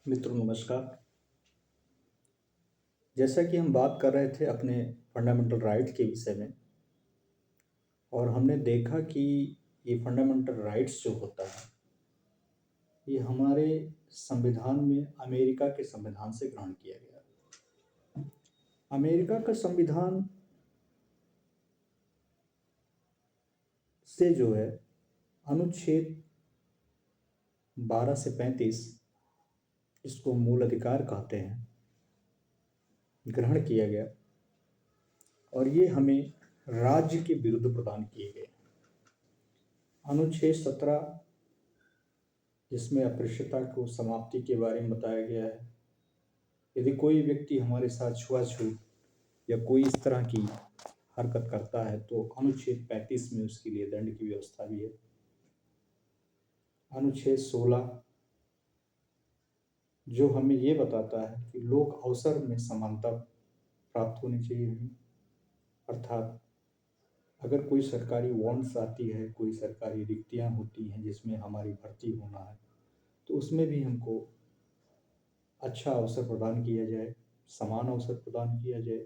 मित्रों नमस्कार। जैसा कि हम बात कर रहे थे अपने फंडामेंटल राइट्स के विषय में और हमने देखा कि ये फंडामेंटल राइट्स जो होता है ये हमारे संविधान में अमेरिका के संविधान से ग्रहण किया गया। अमेरिका का संविधान से जो है अनुच्छेद 12 से 35 इसको मूल अधिकार कहते हैं, ग्रहण किया गया और ये हमें राज्य के विरुद्ध प्रदान किए गए। अनुच्छेद 17 जिसमें अस्पृश्यता को समाप्ति के बारे में बताया गया है। यदि कोई व्यक्ति हमारे साथ छुआछूत या कोई इस तरह की हरकत करता है तो अनुच्छेद 35 में उसके लिए दंड की व्यवस्था भी है। अनुच्छेद 16 जो हमें ये बताता है कि लोक अवसर में समानता प्राप्त होनी चाहिए, अर्थात अगर कोई सरकारी वांट्स आती है, कोई सरकारी रिक्तियां होती हैं जिसमें हमारी भर्ती होना है तो उसमें भी हमको अच्छा अवसर प्रदान किया जाए, समान अवसर प्रदान किया जाए।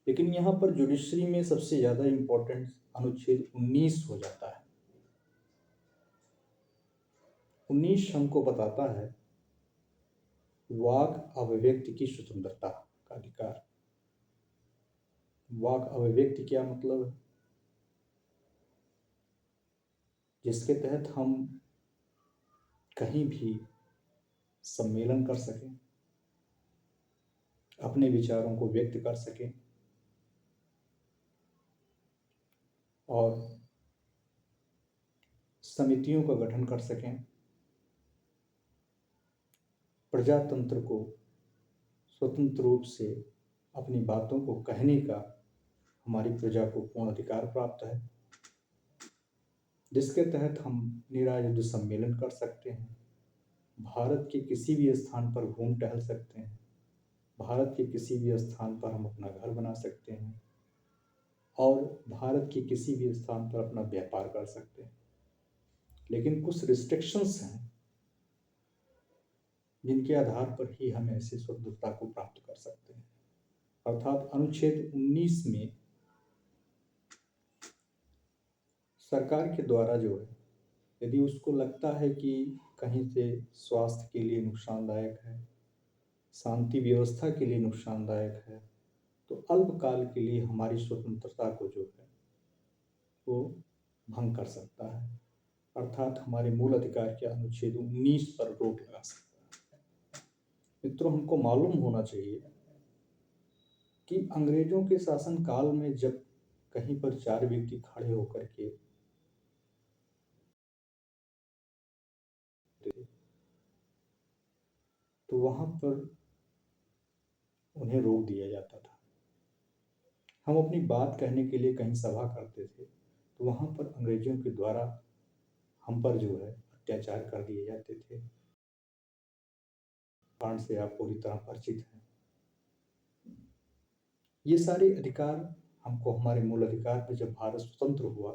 लेकिन यहाँ पर जुडिशरी में सबसे ज़्यादा इम्पोर्टेंट अनुच्छेद 19 हो जाता है। 19 हमको बताता है वाक अभिव्यक्ति की स्वतंत्रता का अधिकार। वाक अभिव्यक्ति क्या मतलब है? जिसके तहत हम कहीं भी सम्मेलन कर सकें, अपने विचारों को व्यक्त कर सकें और समितियों का गठन कर सकें, प्रजातंत्र को स्वतंत्र रूप से अपनी बातों को कहने का हमारी प्रजा को पूर्ण अधिकार प्राप्त है, जिसके तहत हम निरायुध सम्मेलन कर सकते हैं, भारत के किसी भी स्थान पर घूम टहल सकते हैं, भारत के किसी भी स्थान पर हम अपना घर बना सकते हैं और भारत के किसी भी स्थान पर अपना व्यापार कर सकते हैं। लेकिन कुछ रिस्ट्रिक्शंस हैं जिनके आधार पर ही हम ऐसी स्वतंत्रता को प्राप्त कर सकते हैं। अर्थात अनुच्छेद 19 में सरकार के द्वारा जो है यदि उसको लगता है कि कहीं से स्वास्थ्य के लिए नुकसानदायक है, शांति व्यवस्था के लिए नुकसानदायक है, तो अल्पकाल के लिए हमारी स्वतंत्रता को जो है वो भंग कर सकता है, अर्थात हमारे मूल अधिकार के अनुच्छेद 19 पर रोक लगा सकता है। मित्रों, हमको मालूम होना चाहिए कि अंग्रेजों के शासन काल में जब कहीं पर 4 व्यक्ति खड़े होकर के तो वहां पर उन्हें रोक दिया जाता था। हम अपनी बात कहने के लिए कहीं सभा करते थे तो वहां पर अंग्रेजों के द्वारा हम पर जो है अत्याचार कर दिए जाते थे। कांड से आप पूरी तरह परिचित हैं। ये सारे अधिकार हमको हमारे मूल अधिकार पे जब भारत स्वतंत्र हुआ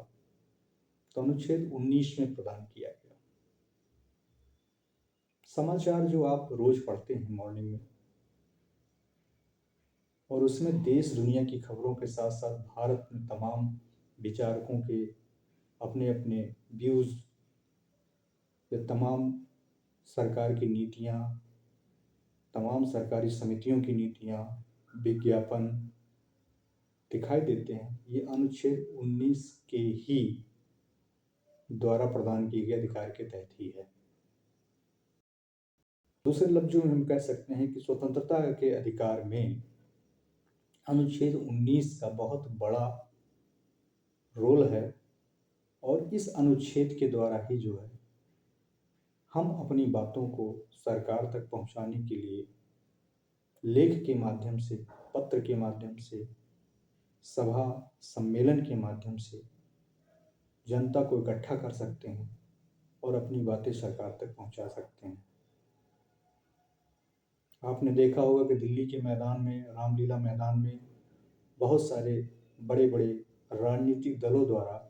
तो अनुच्छेद 19 में प्रदान किया गया। समाचार जो आप रोज पढ़ते हैं मॉर्निंग में और उसमें देश दुनिया की खबरों के साथ साथ भारत में तमाम विचारकों के अपने अपने व्यूज या तमाम सरकार की नीतियाँ, तमाम सरकारी समितियों की नीतियाँ, विज्ञापन दिखाई देते हैं। ये अनुच्छेद 19 के ही द्वारा प्रदान किए गए अधिकार के तहत ही है। दूसरे लफ्जों में हम कह सकते हैं कि स्वतंत्रता के अधिकार में अनुच्छेद 19 का बहुत बड़ा रोल है और इस अनुच्छेद के द्वारा ही जो है हम अपनी बातों को सरकार तक पहुंचाने के लिए लेख के माध्यम से, पत्र के माध्यम से, सभा सम्मेलन के माध्यम से जनता को इकट्ठा कर सकते हैं और अपनी बातें सरकार तक पहुंचा सकते हैं। आपने देखा होगा कि दिल्ली के मैदान में, रामलीला मैदान में बहुत सारे बड़े बड़े राजनीतिक दलों द्वारा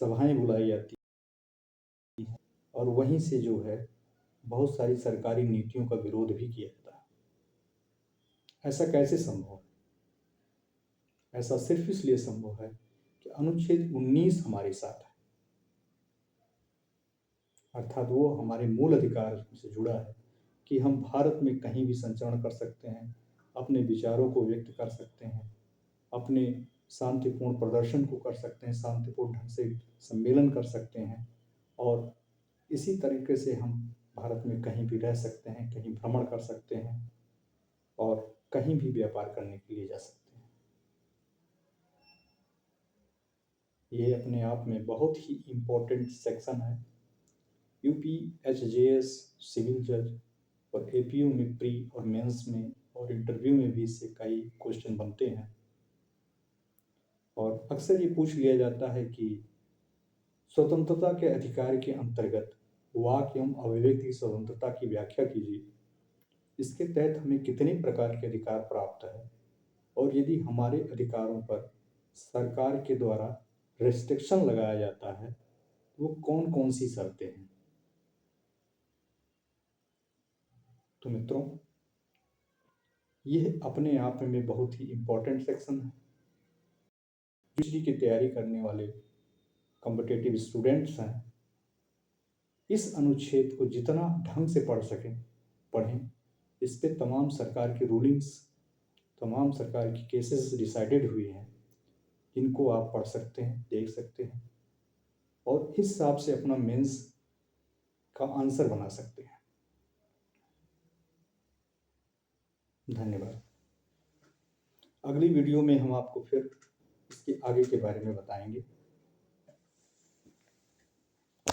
सभाएं बुलाई जाती हैं और वहीं से जो है बहुत सारी सरकारी नीतियों का विरोध भी किया जाता है। ऐसा कैसे संभव है? ऐसा सिर्फ इसलिए संभव है कि अनुच्छेद 19 हमारे साथ है, अर्थात वो हमारे मूल अधिकार से जुड़ा है कि हम भारत में कहीं भी संचरण कर सकते हैं, अपने विचारों को व्यक्त कर सकते हैं, अपने शांतिपूर्ण प्रदर्शन को कर सकते हैं, शांतिपूर्ण ढंग से सम्मेलन कर सकते हैं और इसी तरीके से हम भारत में कहीं भी रह सकते हैं, कहीं भ्रमण कर सकते हैं और कहीं भी व्यापार करने के लिए जा सकते हैं। ये अपने आप में बहुत ही इम्पोर्टेंट सेक्शन है। यूपी एचजेएस, सिविल जज और एपीयू में प्री और मेंस में और इंटरव्यू में भी इससे कई क्वेश्चन बनते हैं और अक्सर ये पूछ लिया जाता है कि स्वतंत्रता के अधिकार के अंतर्गत वाक एवं अभिव्यक्ति की स्वतंत्रता की व्याख्या कीजिए। इसके तहत हमें कितने प्रकार के अधिकार प्राप्त है और यदि हमारे अधिकारों पर सरकार के द्वारा रेस्ट्रिक्शन लगाया जाता है तो वो कौन कौन सी शर्तें हैं। तो मित्रों, यह अपने आप में बहुत ही इम्पोर्टेंट सेक्शन है। पीएचडी की तैयारी करने वाले कॉम्पिटिटिव स्टूडेंट्स हैं, इस अनुच्छेद को जितना ढंग से पढ़ सकें पढ़ें। इस पे तमाम सरकार की रूलिंग्स, तमाम सरकार की केसेस डिसाइडेड हुई हैं जिनको आप पढ़ सकते हैं, देख सकते हैं और इस हिसाब से अपना मेंस का आंसर बना सकते हैं। धन्यवाद। अगली वीडियो में हम आपको फिर इसके आगे के बारे में बताएंगे।